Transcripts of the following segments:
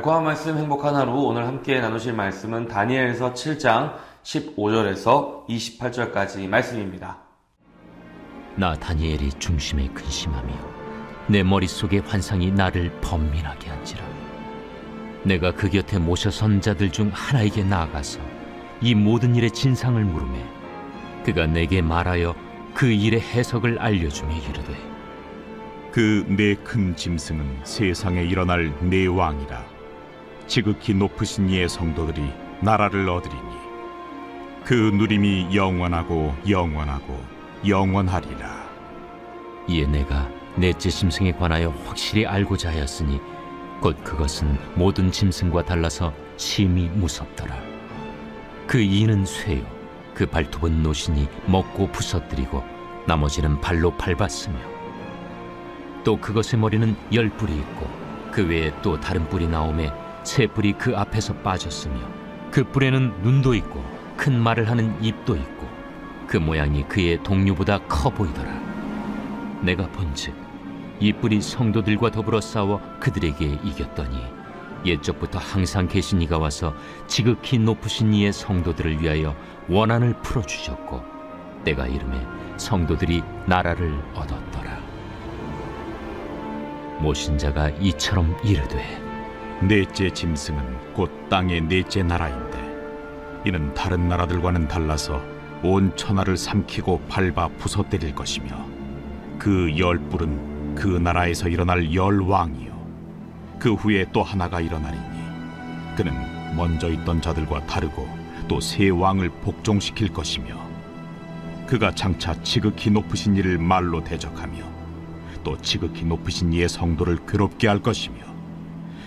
달콤한 말씀 행복한 하루, 오늘 함께 나누실 말씀은 다니엘서 7장 15절에서 28절까지 말씀입니다. 나 다니엘이 중심에 근심하며 내 머릿속에 환상이 나를 번민하게 한지라. 내가 그 곁에 모셔 선 자들 중 하나에게 나아가서 이 모든 일의 진상을 물으매 그가 내게 말하여 그 일의 해석을 알려주며 이르되, 그 네 큰 짐승은 세상에 일어날 네 왕이라. 지극히 높으신 이의 성도들이 나라를 얻으리니 그 누림이 영원하고 영원하고 영원하리라. 이에 내가 넷째 짐승에 관하여 확실히 알고자 하였으니 곧 그것은 모든 짐승과 달라서 심히 무섭더라. 그 이는 쇠요, 그 발톱은 노신이 먹고 부서뜨리고 나머지는 발로 밟았으며, 또 그것의 머리는 10뿔이 있고 그 외에 또 다른 뿔이 나오매 세 뿔이 그 앞에서 빠졌으며, 그 뿔에는 눈도 있고 큰 말을 하는 입도 있고 그 모양이 그의 동류보다 커 보이더라. 내가 본즉 이 뿔이 성도들과 더불어 싸워 그들에게 이겼더니 옛적부터 항상 계신 이가 와서 지극히 높으신 이의 성도들을 위하여 원한을 풀어주셨고 때가 이르매 성도들이 나라를 얻었더라. 모신 자가 이처럼 이르되, 넷째 짐승은 곧 땅의 넷째 나라인데 이는 다른 나라들과는 달라서 온 천하를 삼키고 밟아 부서뜨릴 것이며, 그 10뿔은 그 나라에서 일어날 10왕이요 그 후에 또 하나가 일어나리니 그는 먼저 있던 자들과 다르고 또 세 왕을 복종시킬 것이며, 그가 장차 지극히 높으신 이를 말로 대적하며 또 지극히 높으신 이의 성도를 괴롭게 할 것이며,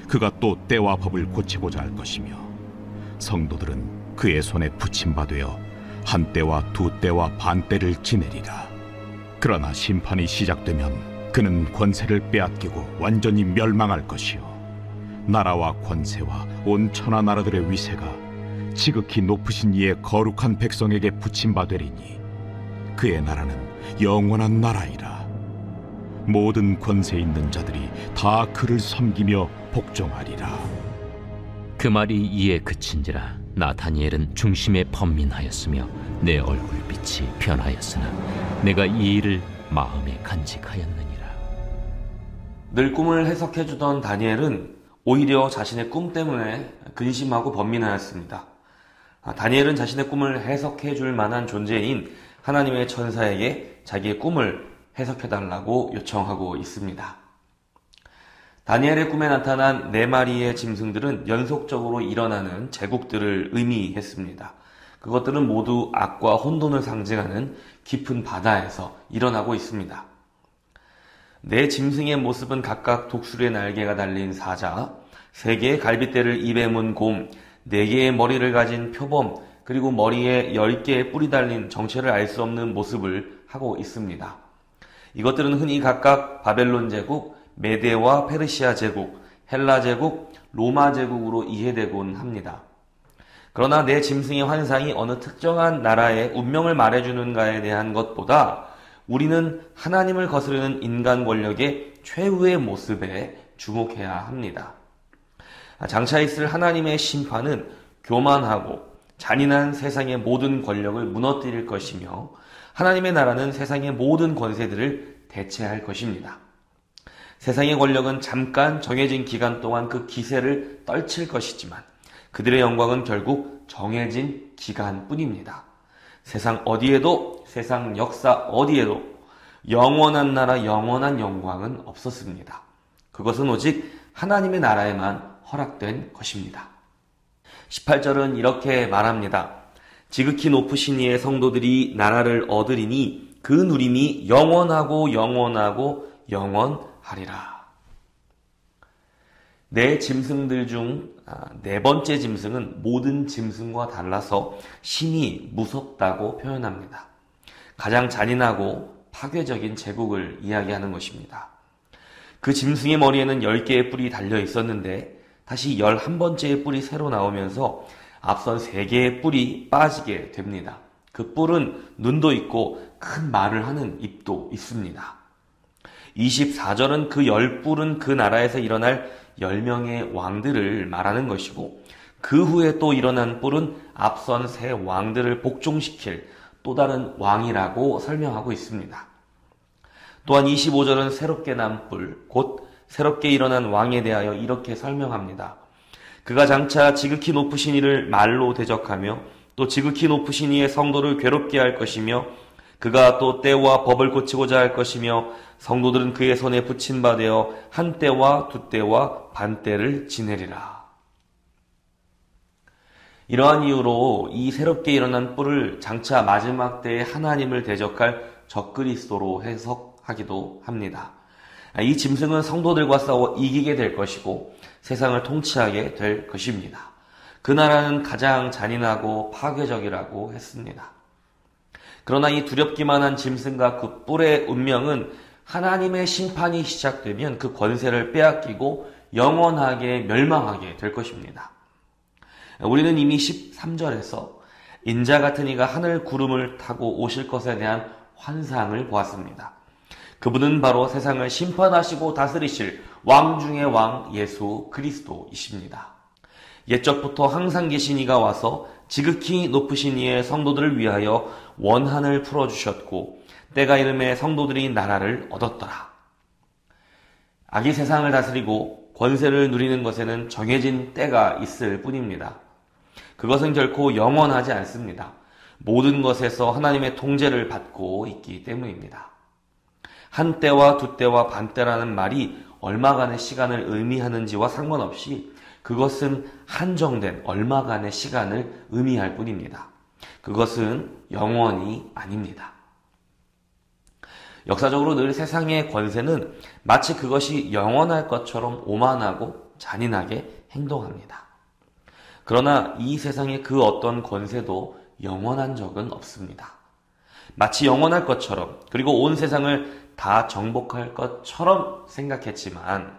그가 또 때와 법을 고치고자 할 것이며, 성도들은 그의 손에 붙임바되어 한 때와 두 때와 반 때를 지내리라. 그러나 심판이 시작되면 그는 권세를 빼앗기고 완전히 멸망할 것이요 나라와 권세와 온 천하 나라들의 위세가 지극히 높으신 이의 거룩한 백성에게 붙임바되리니 그의 나라는 영원한 나라이라. 모든 권세 있는 자들이 다 그를 섬기며 복종하리라. 그 말이 이에 그친지라. 나 다니엘은 중심에 번민하였으며 내 얼굴빛이 변하였으나 내가 이 일을 마음에 간직하였느니라. 늘 꿈을 해석해주던 다니엘은 오히려 자신의 꿈 때문에 근심하고 번민하였습니다. 다니엘은 자신의 꿈을 해석해줄 만한 존재인 하나님의 천사에게 자기의 꿈을 해석해달라고 요청하고 있습니다. 다니엘의 꿈에 나타난 4마리의 짐승들은 연속적으로 일어나는 제국들을 의미했습니다. 그것들은 모두 악과 혼돈을 상징하는 깊은 바다에서 일어나고 있습니다. 4 짐승의 모습은 각각 독수리의 날개가 달린 사자, 3개의 갈빗대를 입에 문 곰, 4개의 머리를 가진 표범, 그리고 머리에 10개의 뿔이 달린 정체를 알 수 없는 모습을 하고 있습니다. 이것들은 흔히 각각 바벨론 제국, 메데와 페르시아 제국, 헬라 제국, 로마 제국으로 이해되곤 합니다. 그러나 내 짐승의 환상이 어느 특정한 나라의 운명을 말해주는가에 대한 것보다 우리는 하나님을 거스르는 인간 권력의 최후의 모습에 주목해야 합니다. 장차 있을 하나님의 심판은 교만하고 잔인한 세상의 모든 권력을 무너뜨릴 것이며, 하나님의 나라는 세상의 모든 권세들을 대체할 것입니다. 세상의 권력은 잠깐 정해진 기간 동안 그 기세를 떨칠 것이지만 그들의 영광은 결국 정해진 기간뿐입니다. 세상 어디에도, 세상 역사 어디에도 영원한 나라, 영원한 영광은 없었습니다. 그것은 오직 하나님의 나라에만 허락된 것입니다. 18절은 이렇게 말합니다. 지극히 높으신 이의 성도들이 나라를 얻으리니 그 누림이 영원하고 영원하고 영원하리라. 4 짐승들 중 4번째 짐승은 모든 짐승과 달라서 심히 무섭다고 표현합니다. 가장 잔인하고 파괴적인 제국을 이야기하는 것입니다. 그 짐승의 머리에는 10개의 뿔이 달려 있었는데 다시 11번째의 뿔이 새로 나오면서 앞선 3개의 뿔이 빠지게 됩니다. 그 뿔은 눈도 있고 큰 말을 하는 입도 있습니다. 24절은 그 10뿔은 그 나라에서 일어날 10명의 왕들을 말하는 것이고, 그 후에 또 일어난 뿔은 앞선 세 왕들을 복종시킬 또 다른 왕이라고 설명하고 있습니다. 또한 25절은 새롭게 난 뿔, 곧 새롭게 일어난 왕에 대하여 이렇게 설명합니다. 그가 장차 지극히 높으신 이를 말로 대적하며 또 지극히 높으신 이의 성도를 괴롭게 할 것이며 그가 또 때와 법을 고치고자 할 것이며 성도들은 그의 손에 붙인 바 되어 한 때와 두 때와 반 때를 지내리라. 이러한 이유로 이 새롭게 일어난 뿔을 장차 마지막 때에 하나님을 대적할 적그리스도로 해석하기도 합니다. 이 짐승은 성도들과 싸워 이기게 될 것이고 세상을 통치하게 될 것입니다. 그 나라는 가장 잔인하고 파괴적이라고 했습니다. 그러나 이 두렵기만 한 짐승과 그 뿔의 운명은 하나님의 심판이 시작되면 그 권세를 빼앗기고 영원하게 멸망하게 될 것입니다. 우리는 이미 13절에서 인자 같은 이가 하늘 구름을 타고 오실 것에 대한 환상을 보았습니다. 그분은 바로 세상을 심판하시고 다스리실 왕 중의 왕 예수 그리스도이십니다. 옛적부터 항상 계신 이가 와서 지극히 높으신 이의 성도들을 위하여 원한을 풀어주셨고 때가 이름에 성도들이 나라를 얻었더라. 악이 세상을 다스리고 권세를 누리는 것에는 정해진 때가 있을 뿐입니다. 그것은 결코 영원하지 않습니다. 모든 것에서 하나님의 통제를 받고 있기 때문입니다. 한 때와 두 때와 반 때라는 말이 얼마간의 시간을 의미하는지와 상관없이 그것은 한정된 얼마간의 시간을 의미할 뿐입니다. 그것은 영원이 아닙니다. 역사적으로 늘 세상의 권세는 마치 그것이 영원할 것처럼 오만하고 잔인하게 행동합니다. 그러나 이 세상의 그 어떤 권세도 영원한 적은 없습니다. 마치 영원할 것처럼 그리고 온 세상을 다 정복할 것처럼 생각했지만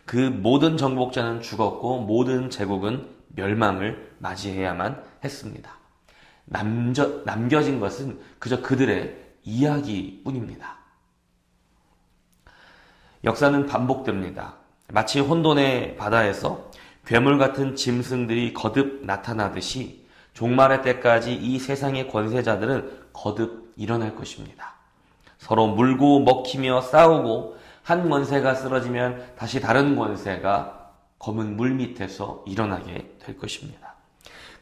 그 모든 정복자는 죽었고 모든 제국은 멸망을 맞이해야만 했습니다. 남겨진 것은 그저 그들의 이야기뿐입니다. 역사는 반복됩니다. 마치 혼돈의 바다에서 괴물 같은 짐승들이 거듭 나타나듯이 종말의 때까지 이 세상의 권세자들은 거듭 일어날 것입니다. 서로 물고 먹히며 싸우고 한 권세가 쓰러지면 다시 다른 권세가 검은 물 밑에서 일어나게 될 것입니다.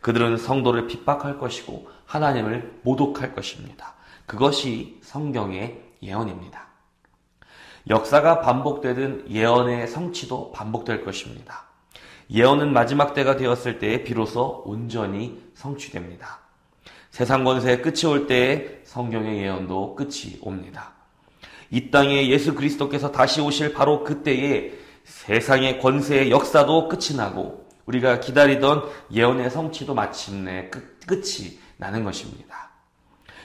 그들은 성도를 핍박할 것이고 하나님을 모독할 것입니다. 그것이 성경의 예언입니다. 역사가 반복되든 예언의 성취도 반복될 것입니다. 예언은 마지막 때가 되었을 때에 비로소 온전히 성취됩니다. 세상 권세의 끝이 올 때에 성경의 예언도 끝이 옵니다. 이 땅에 예수 그리스도께서 다시 오실 바로 그때에 세상의 권세의 역사도 끝이 나고 우리가 기다리던 예언의 성취도 마침내 끝이 나는 것입니다.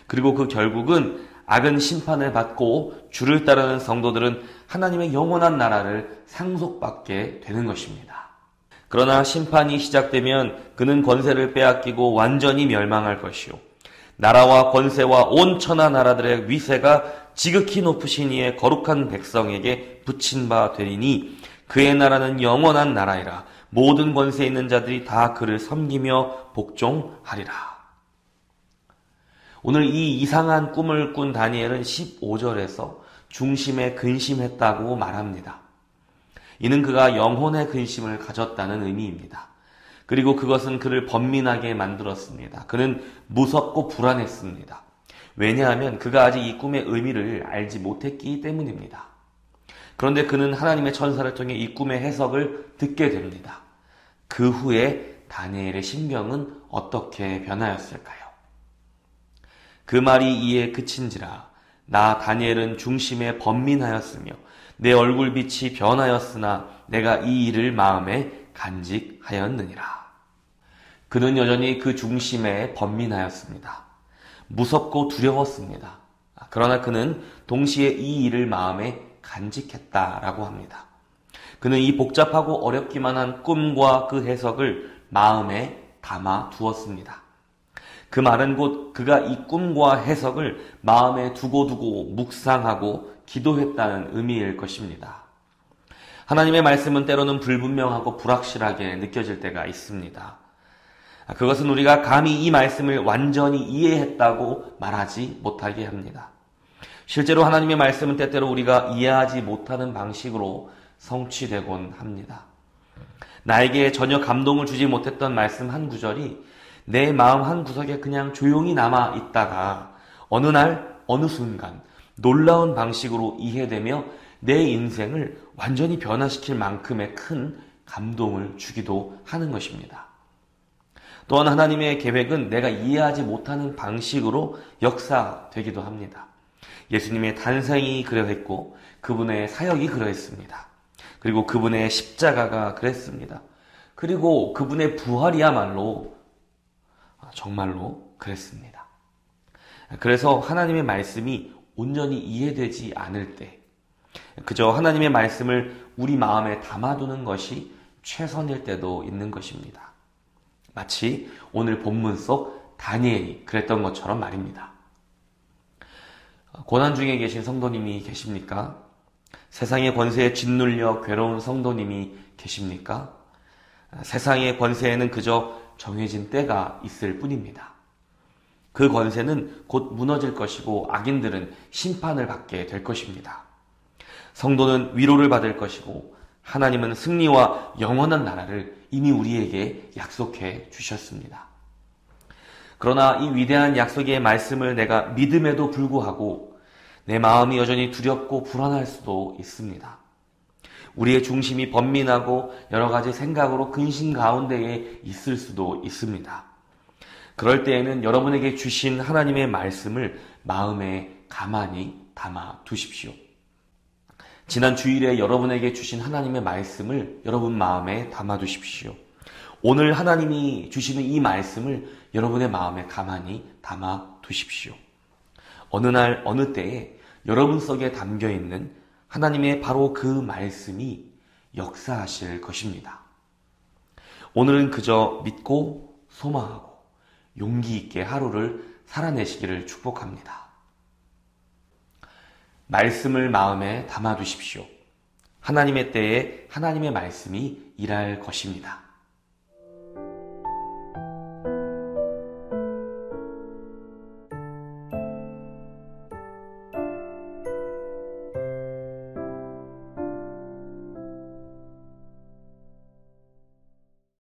그리고 그 결국은 악은 심판을 받고 주를 따르는 성도들은 하나님의 영원한 나라를 상속받게 되는 것입니다. 그러나 심판이 시작되면 그는 권세를 빼앗기고 완전히 멸망할 것이요 나라와 권세와 온 천하 나라들의 위세가 지극히 높으신 이의 거룩한 백성에게 붙인 바 되리니 그의 나라는 영원한 나라이라 모든 권세 있는 자들이 다 그를 섬기며 복종하리라. 오늘 이 이상한 꿈을 꾼 다니엘은 15절에서 중심에 근심했다고 말합니다. 이는 그가 영혼의 근심을 가졌다는 의미입니다. 그리고 그것은 그를 번민하게 만들었습니다. 그는 무섭고 불안했습니다. 왜냐하면 그가 아직 이 꿈의 의미를 알지 못했기 때문입니다. 그런데 그는 하나님의 천사를 통해 이 꿈의 해석을 듣게 됩니다. 그 후에 다니엘의 심경은 어떻게 변하였을까요? 그 말이 이에 그친지라 나 다니엘은 중심에 번민하였으며 내 얼굴빛이 변하였으나 내가 이 일을 마음에 간직하였느니라. 그는 여전히 그 중심에 번민하였습니다. 무섭고 두려웠습니다. 그러나 그는 동시에 이 일을 마음에 간직했다라고 합니다. 그는 이 복잡하고 어렵기만 한 꿈과 그 해석을 마음에 담아 두었습니다. 그 말은 곧 그가 이 꿈과 해석을 마음에 두고 묵상하고 기도했다는 의미일 것입니다. 하나님의 말씀은 때로는 불분명하고 불확실하게 느껴질 때가 있습니다. 그것은 우리가 감히 이 말씀을 완전히 이해했다고 말하지 못하게 합니다. 실제로 하나님의 말씀은 때때로 우리가 이해하지 못하는 방식으로 성취되곤 합니다. 나에게 전혀 감동을 주지 못했던 말씀 한 구절이 내 마음 한 구석에 그냥 조용히 남아 있다가 어느 날, 어느 순간 놀라운 방식으로 이해되며 내 인생을 완전히 변화시킬 만큼의 큰 감동을 주기도 하는 것입니다. 또한 하나님의 계획은 내가 이해하지 못하는 방식으로 역사되기도 합니다. 예수님의 탄생이 그러했고 그분의 사역이 그러했습니다. 그리고 그분의 십자가가 그랬습니다. 그리고 그분의 부활이야말로 정말로 그랬습니다. 그래서 하나님의 말씀이 온전히 이해되지 않을 때 그저 하나님의 말씀을 우리 마음에 담아두는 것이 최선일 때도 있는 것입니다. 마치 오늘 본문 속 다니엘이 그랬던 것처럼 말입니다. 고난 중에 계신 성도님이 계십니까? 세상의 권세에 짓눌려 괴로운 성도님이 계십니까? 세상의 권세에는 그저 정해진 때가 있을 뿐입니다. 그 권세는 곧 무너질 것이고 악인들은 심판을 받게 될 것입니다. 성도는 위로를 받을 것이고 하나님은 승리와 영원한 나라를 이미 우리에게 약속해 주셨습니다. 그러나 이 위대한 약속의 말씀을 내가 믿음에도 불구하고 내 마음이 여전히 두렵고 불안할 수도 있습니다. 우리의 중심이 번민하고 여러 가지 생각으로 근심 가운데에 있을 수도 있습니다. 그럴 때에는 여러분에게 주신 하나님의 말씀을 마음에 가만히 담아 두십시오. 지난 주일에 여러분에게 주신 하나님의 말씀을 여러분 마음에 담아 두십시오. 오늘 하나님이 주시는 이 말씀을 여러분의 마음에 가만히 담아 두십시오. 어느 날 어느 때에 여러분 속에 담겨있는 하나님의 바로 그 말씀이 역사하실 것입니다. 오늘은 그저 믿고 소망하고 용기 있게 하루를 살아내시기를 축복합니다. 말씀을 마음에 담아두십시오. 하나님의 때에 하나님의 말씀이 일할 것입니다.